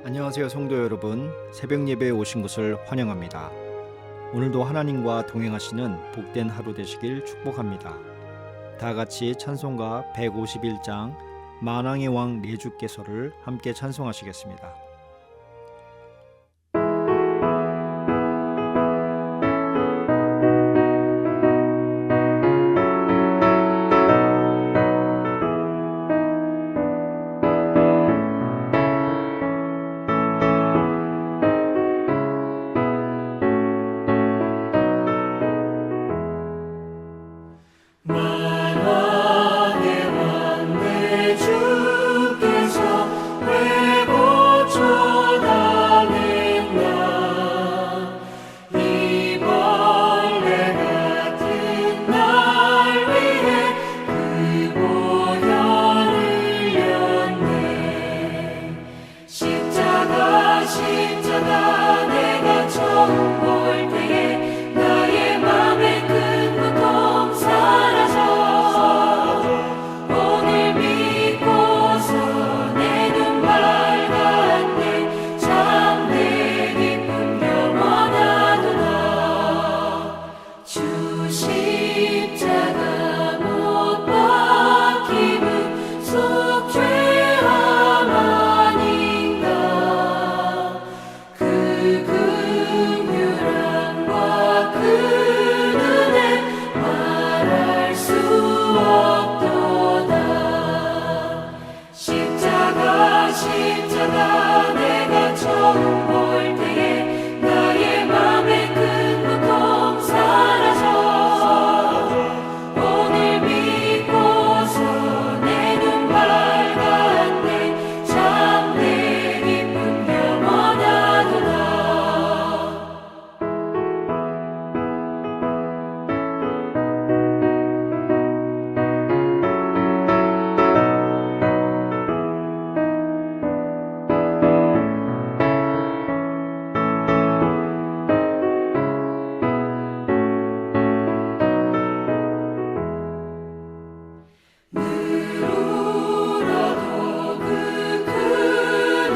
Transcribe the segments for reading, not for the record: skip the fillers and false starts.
안녕하세요 성도 여러분, 새벽 예배에 오신 것을 환영합니다. 오늘도 하나님과 동행하시는 복된 하루 되시길 축복합니다. 다 같이 찬송가 151장 만왕의 왕 내 주께서를 함께 찬송하시겠습니다. 십자가 내가 처음 볼 때에 나의 맘의 큰 고통 사라져 오늘 믿고서 내 눈 밝았네 참 내 기쁨 영원하도다 주 십자가 못 박힘은 속죄함 아닌가 그 긍휼함과 그 은혜 말할 수 없도다 십자가 내가 처음 볼 때에 나의 맘의 큰 고통 사라져 오늘 믿고서 내 눈 밝았네 참 내 기쁨 영원하도다 늘 울어도 그 큰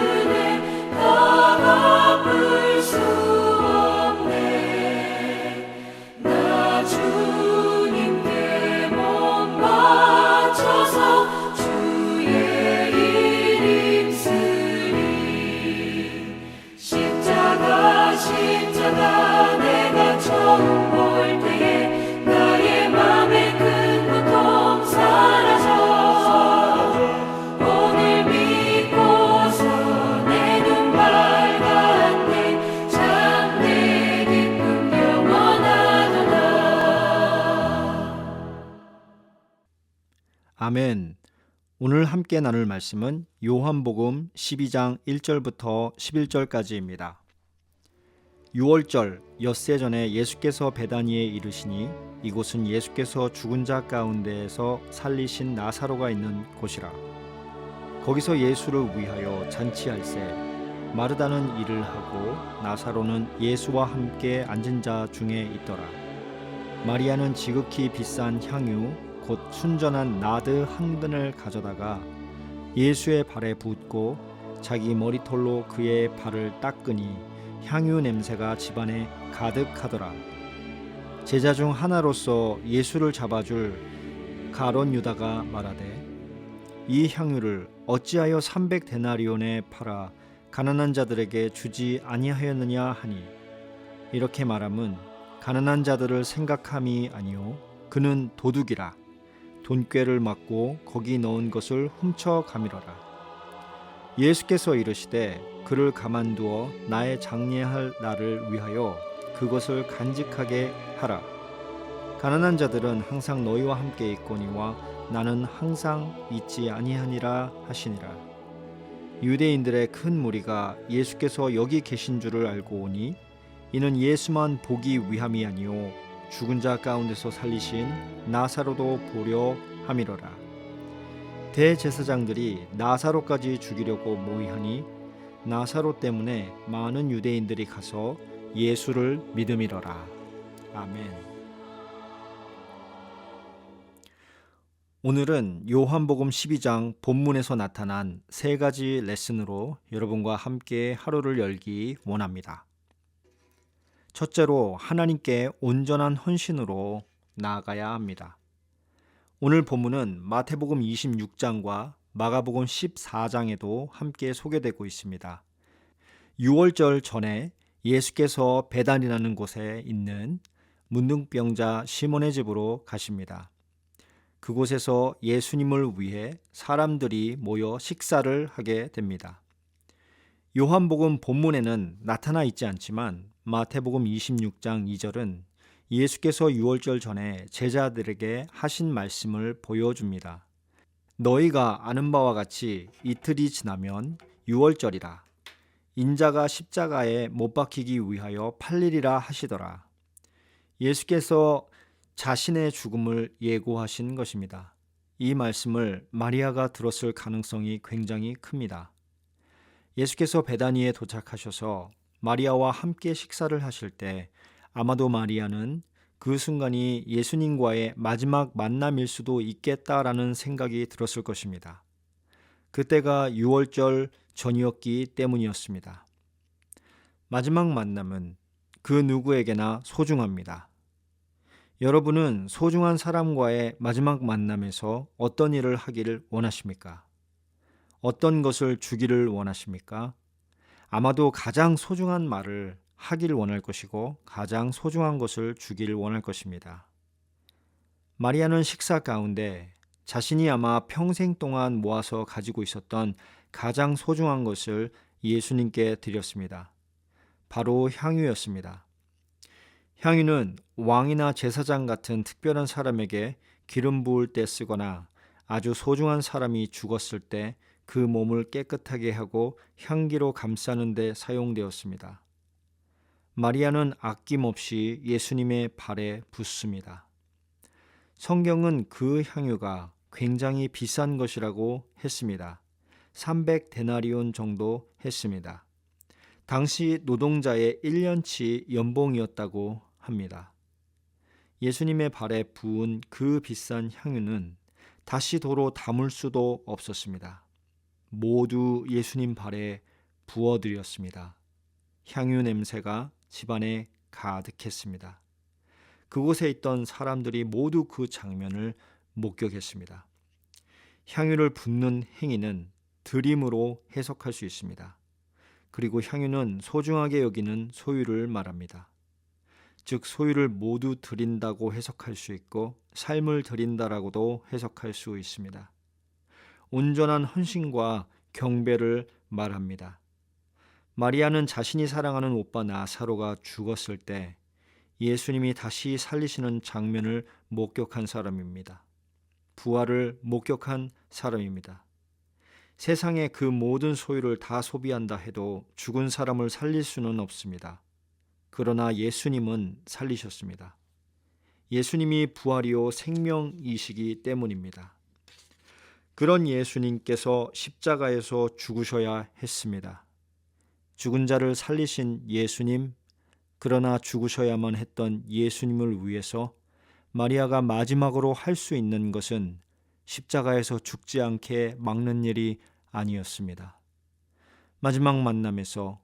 은혜 다 갚을 수 없네 나 주님께 몸 바쳐서 주의 일 힘쓰리 십자가 내가 처음 볼 때에 나의 맘의 큰 고통 사라져 오늘 믿고서 내 눈 밝았네 참 내 기쁨 영원하도다 아멘. 오늘 함께 나눌 말씀은 요한복음 12장 1절부터 11절까지입니다. 6월절 엿새 전에 예수께서 베다니에 이르시니 이곳은 예수께서 죽은 자 가운데에서 살리신 나사로가 있는 곳이라. 거기서 예수를 위하여 잔치할세 마르다는 일을 하고 나사로는 예수와 함께 앉은 자 중에 있더라. 마리아는 지극히 비싼 향유 곧 순전한 나드 한 근을 가져다가 예수의 발에 붓고 자기 머리털로 그의 발을 닦으니 향유 냄새가 집안에 가득하더라. 제자 중 하나로서 예수를 잡아줄 가롯 유다가 말하되 이 향유를 어찌하여 300데나리온에 팔아 가난한 자들에게 주지 아니하였느냐 하니 이렇게 말함은 가난한 자들을 생각함이 아니요 그는 도둑이라 돈꾀를 맞고 거기 넣은 것을 훔쳐 가밀어라. 예수께서 이르시되 그를 가만두어 나의 장례할 날을 위하여 그것을 간직하게 하라. 가난한 자들은 항상 너희와 함께 있거니와 나는 항상 있지 아니하니라 하시니라. 유대인들의 큰 무리가 예수께서 여기 계신 줄을 알고 오니 이는 예수만 보기 위함이 아니요 죽은 자 가운데서 살리신 나사로도 보려 함이로라. 대제사장들이 나사로까지 죽이려고 모의하니 나사로 때문에 많은 유대인들이 가서 예수를 믿음이로라. 아멘. 오늘은 요한복음 12장 본문에서 나타난 세 가지 레슨으로 여러분과 함께 하루를 열기 원합니다. 첫째로 하나님께 온전한 헌신으로 나아가야 합니다. 오늘 본문은 마태복음 26장과 마가복음 14장에도 함께 소개되고 있습니다. 유월절 전에 예수께서 베단이라는 곳에 있는 문둥병자 시몬의 집으로 가십니다. 그곳에서 예수님을 위해 사람들이 모여 식사를 하게 됩니다. 요한복음 본문에는 나타나 있지 않지만 마태복음 26장 2절은 예수께서 유월절 전에 제자들에게 하신 말씀을 보여줍니다. 너희가 아는 바와 같이 이틀이 지나면 유월절이라. 인자가 십자가에 못 박히기 위하여 팔리리라 하시더라. 예수께서 자신의 죽음을 예고하신 것입니다. 이 말씀을 마리아가 들었을 가능성이 굉장히 큽니다. 예수께서 베다니에 도착하셔서 마리아와 함께 식사를 하실 때 아마도 마리아는 그 순간이 예수님과의 마지막 만남일 수도 있겠다라는 생각이 들었을 것입니다. 그때가 유월절 전이었기 때문이었습니다. 마지막 만남은 그 누구에게나 소중합니다. 여러분은 소중한 사람과의 마지막 만남에서 어떤 일을 하기를 원하십니까? 어떤 것을 주기를 원하십니까? 아마도 가장 소중한 말을 하기를 원할 것이고 가장 소중한 것을 주기를 원할 것입니다. 마리아는 식사 가운데 자신이 아마 평생 동안 모아서 가지고 있었던 가장 소중한 것을 예수님께 드렸습니다. 바로 향유였습니다. 향유는 왕이나 제사장 같은 특별한 사람에게 기름 부을 때 쓰거나 아주 소중한 사람이 죽었을 때 그 몸을 깨끗하게 하고 향기로 감싸는 데 사용되었습니다. 마리아는 아낌없이 예수님의 발에 붓습니다. 성경은 그 향유가 굉장히 비싼 것이라고 했습니다. 300데나리온 정도 했습니다. 당시 노동자의 1년치 연봉이었다고 합니다. 예수님의 발에 부은 그 비싼 향유는 다시 도로 담을 수도 없었습니다. 모두 예수님 발에 부어드렸습니다. 향유 냄새가 집안에 가득했습니다. 그곳에 있던 사람들이 모두 그 장면을 목격했습니다. 향유를 붓는 행위는 드림으로 해석할 수 있습니다. 그리고 향유는 소중하게 여기는 소유를 말합니다. 즉 소유를 모두 드린다고 해석할 수 있고 삶을 드린다라고도 해석할 수 있습니다. 온전한 헌신과 경배를 말합니다. 마리아는 자신이 사랑하는 오빠 나사로가 죽었을 때 예수님이 다시 살리시는 장면을 목격한 사람입니다. 부활을 목격한 사람입니다. 세상의 그 모든 소유를 다 소비한다 해도 죽은 사람을 살릴 수는 없습니다. 그러나 예수님은 살리셨습니다. 예수님이 부활이요 생명이시기 때문입니다. 그런 예수님께서 십자가에서 죽으셔야 했습니다. 죽은 자를 살리신 예수님, 그러나 죽으셔야만 했던 예수님을 위해서 마리아가 마지막으로 할 수 있는 것은 십자가에서 죽지 않게 막는 일이 아니었습니다. 마지막 만남에서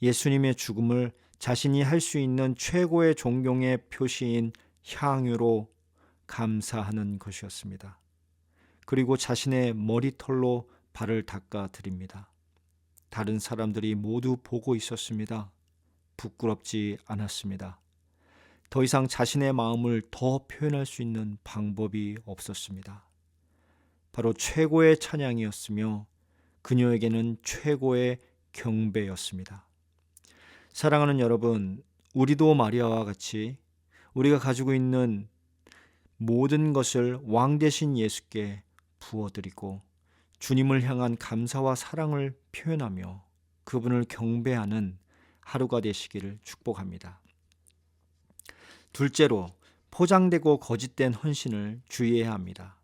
예수님의 죽음을 자신이 할 수 있는 최고의 존경의 표시인 향유로 감사하는 것이었습니다. 그리고 자신의 머리털로 발을 닦아 드립니다. 다른 사람들이 모두 보고 있었습니다. 부끄럽지 않았습니다. 더 이상 자신의 마음을 더 표현할 수 있는 방법이 없었습니다. 바로 최고의 찬양이었으며 그녀에게는 최고의 경배였습니다. 사랑하는 여러분, 우리도 마리아와 같이 우리가 가지고 있는 모든 것을 왕 되신 예수께 부어드리고 주님을 향한 감사와 사랑을 표현하며 그분을 경배하는 하루가 되시기를 축복합니다. 둘째로, 포장되고 거짓된 헌신을 주의해야 합니다.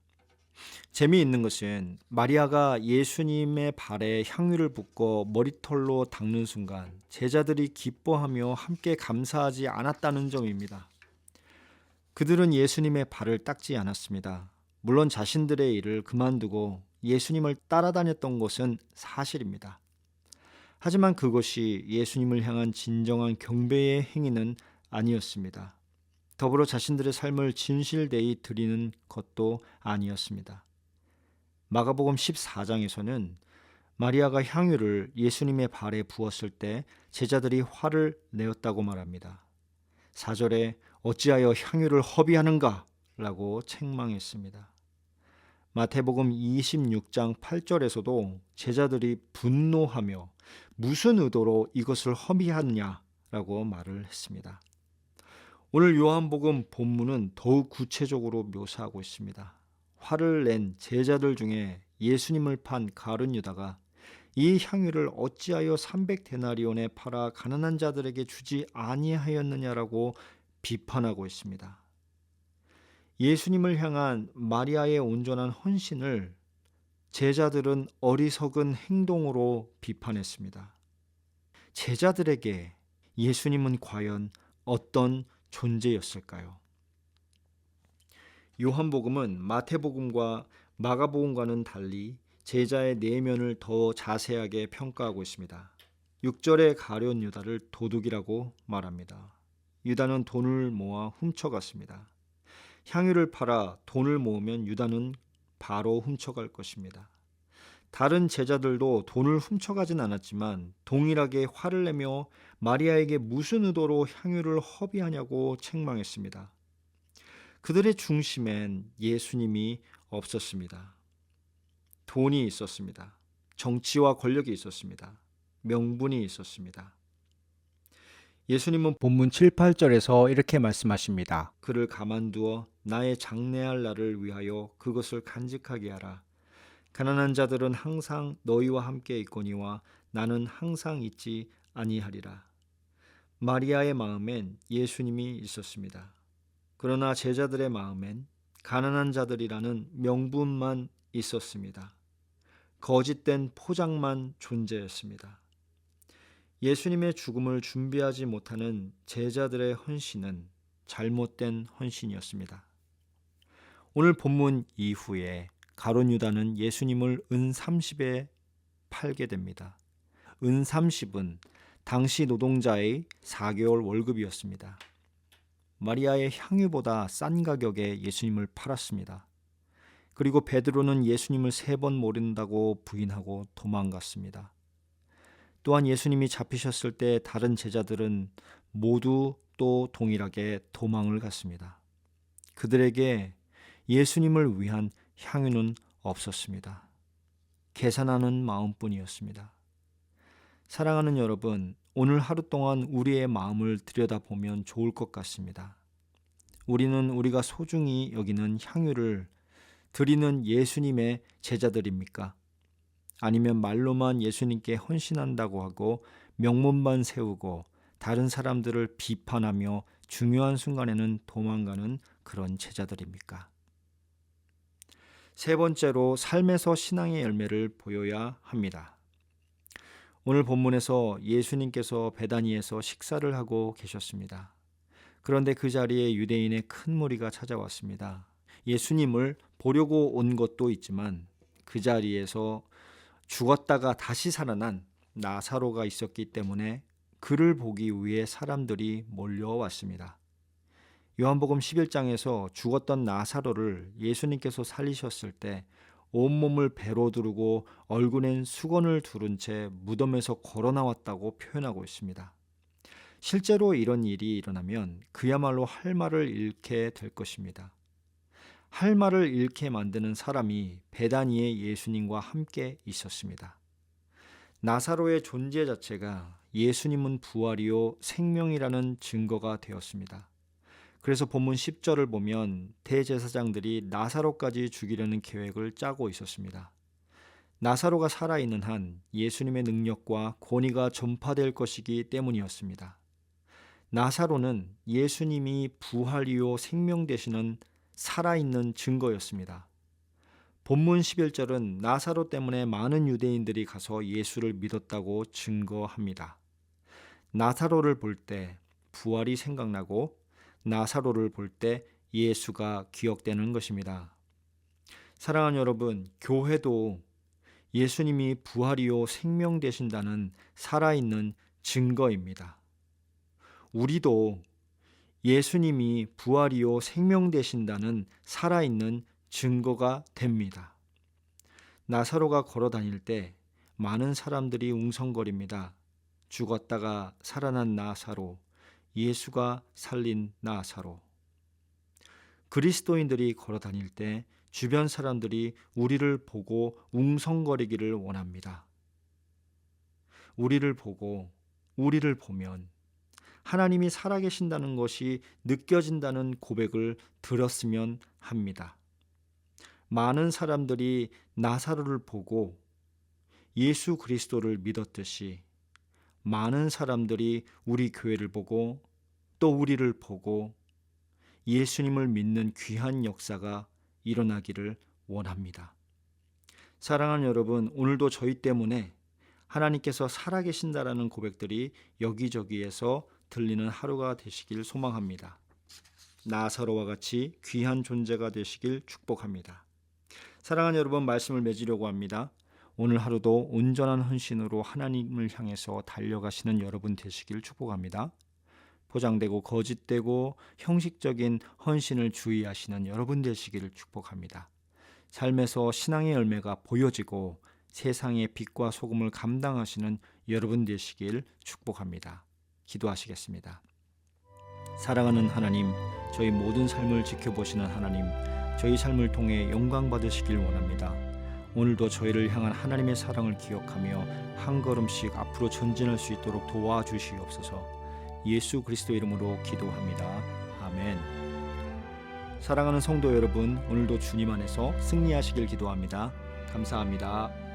재미있는 것은 마리아가 예수님의 발에 향유를 붓고 머리털로 닦는 순간 제자들이 기뻐하며 함께 감사하지 않았다는 점입니다. 그들은 예수님의 발을 닦지 않았습니다. 물론 자신들의 일을 그만두고 예수님을 따라다녔던 것은 사실입니다. 하지만 그것이 예수님을 향한 진정한 경배의 행위는 아니었습니다. 더불어 자신들의 삶을 진실되이 드리는 것도 아니었습니다. 마가복음 14장에서는 마리아가 향유를 예수님의 발에 부었을 때 제자들이 화를 내었다고 말합니다. 4절에 어찌하여 향유를 허비하는가? 라고 책망했습니다. 마태복음 26장 8절에서도 제자들이 분노하며 무슨 의도로 이것을 허비하느냐라고 말을 했습니다. 오늘 요한복음 본문은 더욱 구체적으로 묘사하고 있습니다. 화를 낸 제자들 중에 예수님을 판 가룟 유다가 이 향유를 어찌하여 300데나리온에 팔아 가난한 자들에게 주지 아니하였느냐라고 비판하고 있습니다. 예수님을 향한 마리아의 온전한 헌신을 제자들은 어리석은 행동으로 비판했습니다. 제자들에게 예수님은 과연 어떤 존재였을까요? 요한복음은 마태복음과 마가복음과는 달리 제자의 내면을 더 자세하게 평가하고 있습니다. 6절에 가룟 유다를 도둑이라고 말합니다. 유다는 돈을 모아 훔쳐갔습니다. 향유를 팔아 돈을 모으면 유다는 바로 훔쳐갈 것입니다. 다른 제자들도 돈을 훔쳐가진 않았지만 동일하게 화를 내며 마리아에게 무슨 의도로 향유를 허비하냐고 책망했습니다. 그들의 중심엔 예수님이 없었습니다. 돈이 있었습니다. 정치와 권력이 있었습니다. 명분이 있었습니다. 예수님은 본문 7, 8절에서 이렇게 말씀하십니다. 그를 가만두어 나의 장래할 날을 위하여 그것을 간직하게 하라. 가난한 자들은 항상 너희와 함께 있거니와 나는 항상 있지 아니하리라. 마리아의 마음엔 예수님이 있었습니다. 그러나 제자들의 마음엔 가난한 자들이라는 명분만 있었습니다. 거짓된 포장만 존재했습니다. 예수님의 죽음을 준비하지 못하는 제자들의 헌신은 잘못된 헌신이었습니다. 오늘 본문 이후에 가룟 유다는 예수님을 은 30에 팔게 됩니다. 은 30은 당시 노동자의 4개월 월급이었습니다. 마리아의 향유보다 싼 가격에 예수님을 팔았습니다. 그리고 베드로는 예수님을 3번 모른다고 부인하고 도망갔습니다. 또한 예수님이 잡히셨을 때 다른 제자들은 모두 또 동일하게 도망을 갔습니다. 그들에게 예수님을 위한 향유는 없었습니다. 계산하는 마음뿐이었습니다. 사랑하는 여러분, 오늘 하루 동안 우리의 마음을 들여다보면 좋을 것 같습니다. 우리는 우리가 소중히 여기는 향유를 드리는 예수님의 제자들입니까? 아니면 말로만 예수님께 헌신한다고 하고 명문만 세우고 다른 사람들을 비판하며 중요한 순간에는 도망가는 그런 제자들입니까? 세 번째로 삶에서 신앙의 열매를 보여야 합니다. 오늘 본문에서 예수님께서 베다니에서 식사를 하고 계셨습니다. 그런데 그 자리에 유대인의 큰 무리가 찾아왔습니다. 예수님을 보려고 온 것도 있지만 그 자리에서 죽었다가 다시 살아난 나사로가 있었기 때문에 그를 보기 위해 사람들이 몰려왔습니다. 요한복음 11장에서 죽었던 나사로를 예수님께서 살리셨을 때 온몸을 배로 두르고 얼굴엔 수건을 두른 채 무덤에서 걸어 나왔다고 표현하고 있습니다. 실제로 이런 일이 일어나면 그야말로 할 말을 잃게 될 것입니다. 할 말을 잃게 만드는 사람이 베다니에 예수님과 함께 있었습니다. 나사로의 존재 자체가 예수님은 부활이요 생명이라는 증거가 되었습니다. 그래서 본문 10절을 보면 대제사장들이 나사로까지 죽이려는 계획을 짜고 있었습니다. 나사로가 살아있는 한 예수님의 능력과 권위가 전파될 것이기 때문이었습니다. 나사로는 예수님이 부활이요 생명 되시는 살아있는 증거였습니다. 본문 11절은 나사로 때문에 많은 유대인들이 가서 예수를 믿었다고 증거합니다. 나사로를 볼 때 부활이 생각나고 나사로를 볼 때 예수가 기억되는 것입니다. 사랑하는 여러분, 교회도 예수님이 부활이요 생명 되신다는 살아있는 증거입니다. 우리도 예수님이 부활이요 생명 되신다는 살아있는 증거가 됩니다. 나사로가 걸어 다닐 때 많은 사람들이 웅성거립니다. 죽었다가 살아난 나사로, 예수가 살린 나사로. 그리스도인들이 걸어 다닐 때 주변 사람들이 우리를 보고 웅성거리기를 원합니다. 우리를 보고, 우리를 보면 하나님이 살아계신다는 것이 느껴진다는 고백을 들었으면 합니다. 많은 사람들이 나사로를 보고 예수 그리스도를 믿었듯이 많은 사람들이 우리 교회를 보고 또 우리를 보고 예수님을 믿는 귀한 역사가 일어나기를 원합니다. 사랑하는 여러분, 오늘도 저희 때문에 하나님께서 살아계신다라는 고백들이 여기저기에서 들리는 하루가 되시길 소망합니다. 나사로와 같이 귀한 존재가 되시길 축복합니다. 사랑하는 여러분, 말씀을 맺으려고 합니다. 오늘 하루도 온전한 헌신으로 하나님을 향해서 달려가시는 여러분 되시길 축복합니다. 포장되고 거짓되고 형식적인 헌신을 주의하시는 여러분 되시기를 축복합니다. 삶에서 신앙의 열매가 보여지고 세상의 빛과 소금을 감당하시는 여러분 되시길 축복합니다. 기도하시겠습니다. 사랑하는 하나님, 저희 모든 삶을 지켜보시는 하나님, 저희 삶을 통해 영광 받으시길 원합니다. 오늘도 저희를 향한 하나님의 사랑을 기억하며 한 걸음씩 앞으로 전진할 수 있도록 도와주시옵소서. 예수 그리스도 이름으로 기도합니다. 아멘. 사랑하는 성도 여러분, 오늘도 주님 안에서 승리하시길 기도합니다. 감사합니다.